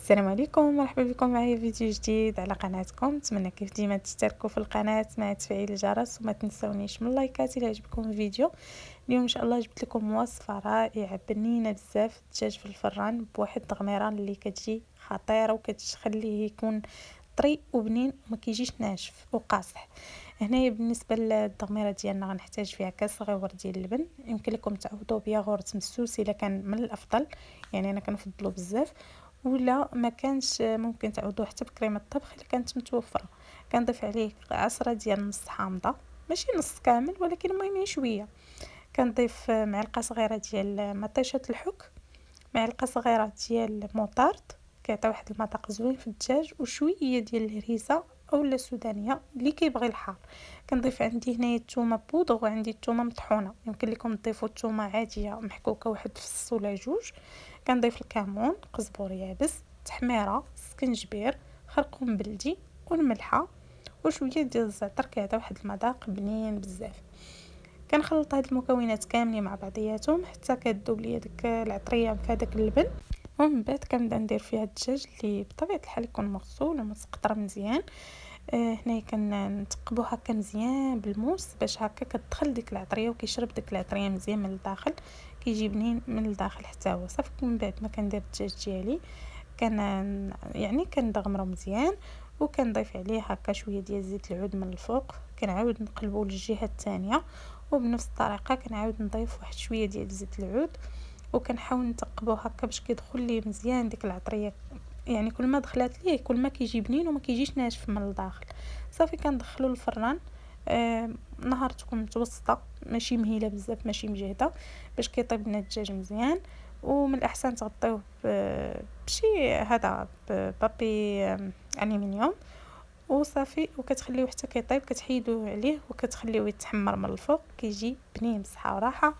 السلام عليكم، مرحبا بكم معايا فيديو جديد على قناتكم. نتمنى كيف ديما تشتركوا في القناه مع تفعيل الجرس وما تنسونيش من اللايكات الى عجبكم الفيديو. اليوم ان شاء الله جبت لكم وصفه رائعه بنينه بزاف، الدجاج في الفران بواحد التغميره اللي كتجي خطيره وكتخليه يكون طري وبنين وما كيجيش ناشف وقاصح. هنايا بالنسبه للتغميره ديالنا غنحتاج فيها كاس صغيور ديال اللبن، يمكن لكم تعوضوا بياغورت مسوس الا كان من الافضل، يعني انا كنفضلو بزاف، ولا ما كانش ممكن تعوضوه حتى بكريمه الطبخ اللي كانت متوفره. كنضيف عليه عصره ديال نص حامضه، ماشي نص كامل ولكن المهم شويه. كنضيف معلقه صغيره ديال مطيشه الحك، معلقه صغيره ديال موطارد كيعطي واحد المذاق زوين في الدجاج، وشويه ديال الهريسه اولا السودانيه اللي كيبغي الحار. كنضيف عندي هنايا الثومه بودغ وعندي الثومه مطحونه، يمكن لكم تضيفوا الثومه عاديه محكوكه واحد فص ولا جوج. كنضيف الكمون، قزبور يابس، تحميره، سكنجبير، خرقوم بلدي، والملحه وشويه ديال الزعتر كيعطي واحد المذاق بنين بزاف. كنخلط هاد المكونات كاملين مع بعضياتهم حتى كتذوب ليا ديك العطريه في هذاك اللبن، ومن بعد كنبدا ندير فيها الدجاج اللي بطبيعه الحال يكون مغسول ومتقطر مزيان. هنايا كنثقبوه هكا مزيان بالموس باش هكا كتدخل ديك العطريه وكيشرب ديك العطريه مزيان من الداخل، كيجي بنين من الداخل حتى هو. صافي من بعد ما كندير الدجاج ديالي كان يعني كندغمرو مزيان، وكنضيف عليه هكا شويه ديال زيت العود من الفوق، كنعاود نقلبو للجهه الثانيه، وبنفس الطريقه كنعاود نضيف واحد شويه ديال زيت العود، وكنحاول نثقبوه هكا باش كيدخل لي مزيان ديك العطريه، يعني كل ما دخلت ليه كل ما كيجي بنين وما كيجيش ناشف من الداخل. صافي كندخلو الفران نهار تكون متوسطه، ماشي مهيله بزاف ماشي مجهده، باش كيطيب لنا الدجاج مزيان. ومن الاحسن تغطيوه بشي هذا بابي الومنيوم وصافي، وكتخليوه حتى كيطيب، كتحيدوه عليه وكتخليوه يتحمر من الفوق، كيجي بنين بصحه وراحه.